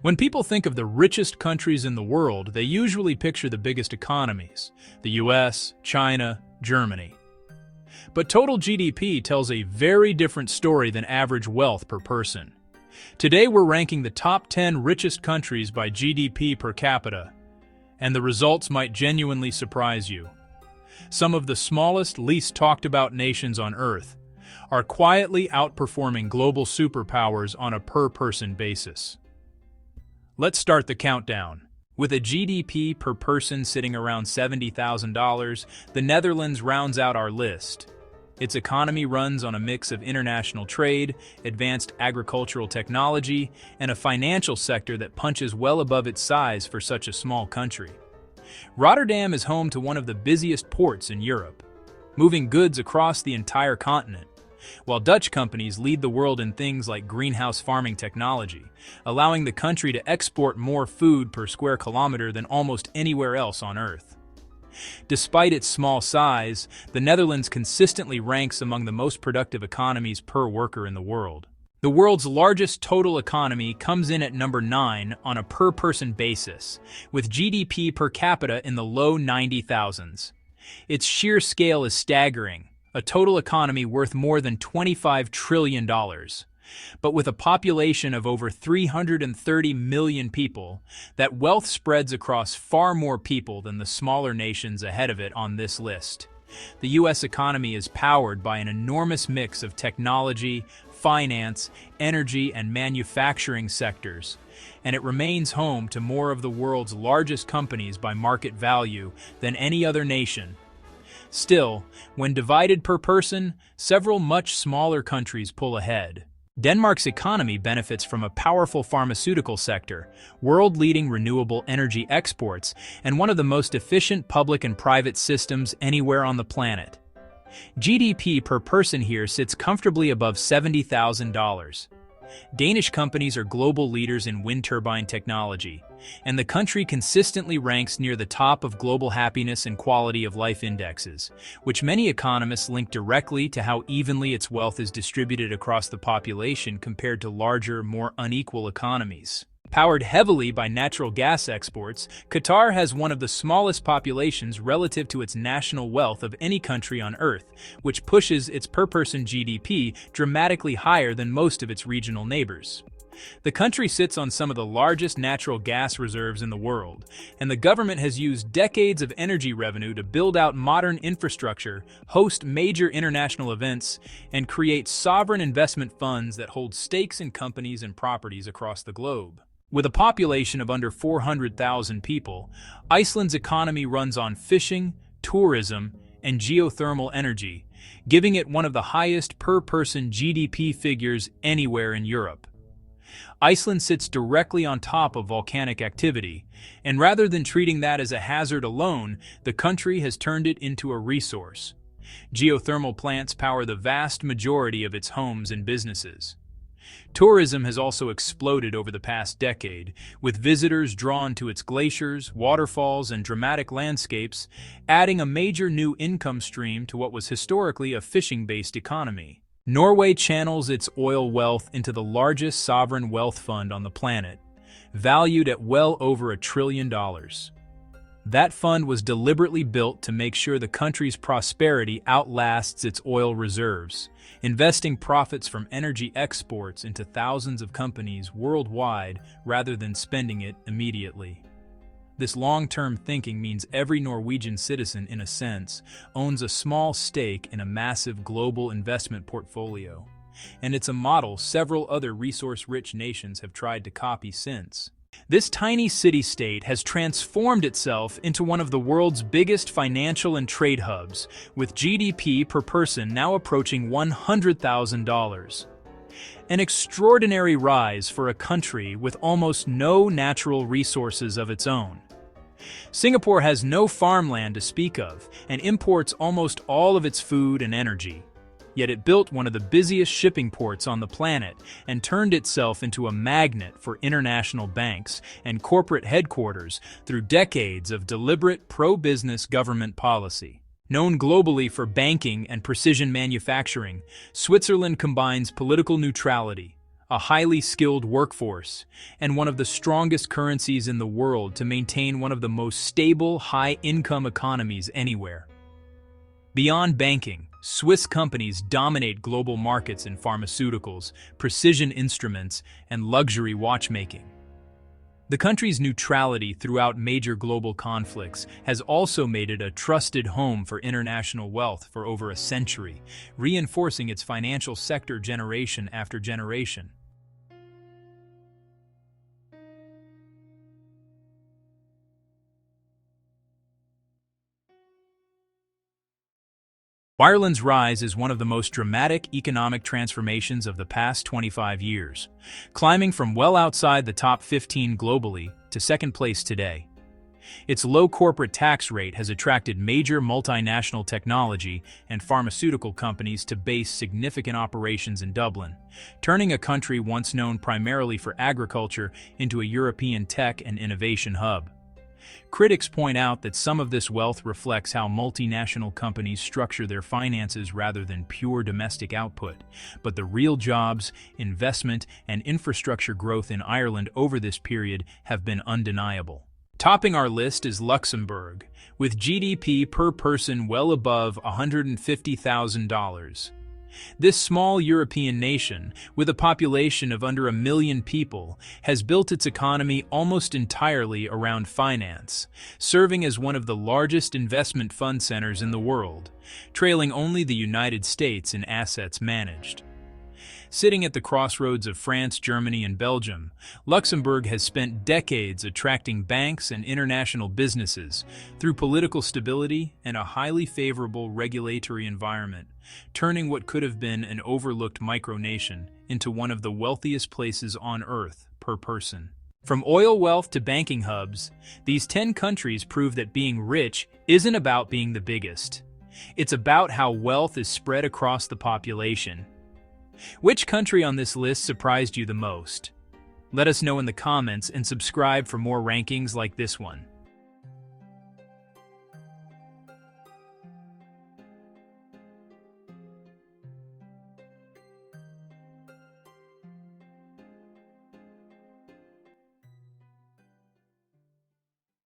When people think of the richest countries in the world, they usually picture the biggest economies: the US, China, Germany. But total GDP tells a very different story than average wealth per person. Today we're ranking the top 10 richest countries by GDP per capita, and the results might genuinely surprise you. Some of the smallest, least talked about nations on Earth are quietly outperforming global superpowers on a per-person basis. Let's start the countdown. With a GDP per person sitting around $70,000, the Netherlands rounds out our list. Its economy runs on a mix of international trade, advanced agricultural technology, and a financial sector that punches well above its size for such a small country. Rotterdam is home to one of the busiest ports in Europe, moving goods across the entire continent, while Dutch companies lead the world in things like greenhouse farming technology, allowing the country to export more food per square kilometer than almost anywhere else on Earth. Despite its small size, the Netherlands consistently ranks among the most productive economies per worker in the world. The world's largest total economy comes in at number 9 on a per-person basis, with GDP per capita in the low 90,000s. Its sheer scale is staggering, a total economy worth more than $25 trillion. But with a population of over 330 million people, that wealth spreads across far more people than the smaller nations ahead of it on this list. The U.S. economy is powered by an enormous mix of technology, finance, energy, and manufacturing sectors, and it remains home to more of the world's largest companies by market value than any other nation. Still, when divided per person, several much smaller countries pull ahead. Denmark's economy benefits from a powerful pharmaceutical sector, world-leading renewable energy exports, and one of the most efficient public and private systems anywhere on the planet. GDP per person here sits comfortably above $70,000. Danish companies are global leaders in wind turbine technology, and the country consistently ranks near the top of global happiness and quality of life indexes, which many economists link directly to how evenly its wealth is distributed across the population compared to larger, more unequal economies. Powered heavily by natural gas exports, Qatar has one of the smallest populations relative to its national wealth of any country on Earth, which pushes its per-person GDP dramatically higher than most of its regional neighbors. The country sits on some of the largest natural gas reserves in the world, and the government has used decades of energy revenue to build out modern infrastructure, host major international events, and create sovereign investment funds that hold stakes in companies and properties across the globe. With a population of under 400,000 people, Iceland's economy runs on fishing, tourism, and geothermal energy, giving it one of the highest per-person GDP figures anywhere in Europe. Iceland sits directly on top of volcanic activity, and rather than treating that as a hazard alone, the country has turned it into a resource. Geothermal plants power the vast majority of its homes and businesses. Tourism has also exploded over the past decade, with visitors drawn to its glaciers, waterfalls, and dramatic landscapes, adding a major new income stream to what was historically a fishing-based economy. Norway channels its oil wealth into the largest sovereign wealth fund on the planet, valued at well over $1 trillion. That fund was deliberately built to make sure the country's prosperity outlasts its oil reserves, investing profits from energy exports into thousands of companies worldwide rather than spending it immediately. This long-term thinking means every Norwegian citizen, in a sense, owns a small stake in a massive global investment portfolio, and it's a model several other resource-rich nations have tried to copy since. This tiny city-state has transformed itself into one of the world's biggest financial and trade hubs, with GDP per person now approaching $100,000. An extraordinary rise for a country with almost no natural resources of its own. Singapore has no farmland to speak of and imports almost all of its food and energy. Yet it built one of the busiest shipping ports on the planet and turned itself into a magnet for international banks and corporate headquarters through decades of deliberate pro-business government policy. Known globally for banking and precision manufacturing, Switzerland combines political neutrality, a highly skilled workforce, and one of the strongest currencies in the world to maintain one of the most stable, high-income economies anywhere. Beyond banking, Swiss companies dominate global markets in pharmaceuticals, precision instruments, and luxury watchmaking. The country's neutrality throughout major global conflicts has also made it a trusted home for international wealth for over a century, reinforcing its financial sector generation after generation. Ireland's rise is one of the most dramatic economic transformations of the past 25 years, climbing from well outside the top 15 globally to second place today. Its low corporate tax rate has attracted major multinational technology and pharmaceutical companies to base significant operations in Dublin, turning a country once known primarily for agriculture into a European tech and innovation hub. Critics point out that some of this wealth reflects how multinational companies structure their finances rather than pure domestic output, but the real jobs, investment, and infrastructure growth in Ireland over this period have been undeniable. Topping our list is Luxembourg, with GDP per person well above $150,000. This small European nation, with a population of under 1 million people, has built its economy almost entirely around finance, serving as one of the largest investment fund centers in the world, trailing only the United States in assets managed. Sitting at the crossroads of France, Germany, and Belgium, Luxembourg has spent decades attracting banks and international businesses through political stability and a highly favorable regulatory environment, turning what could have been an overlooked micronation into one of the wealthiest places on Earth per person. From oil wealth to banking hubs, these 10 countries prove that being rich isn't about being the biggest. It's about how wealth is spread across the population. Which country on this list surprised you the most? Let us know in the comments and subscribe for more rankings like this one.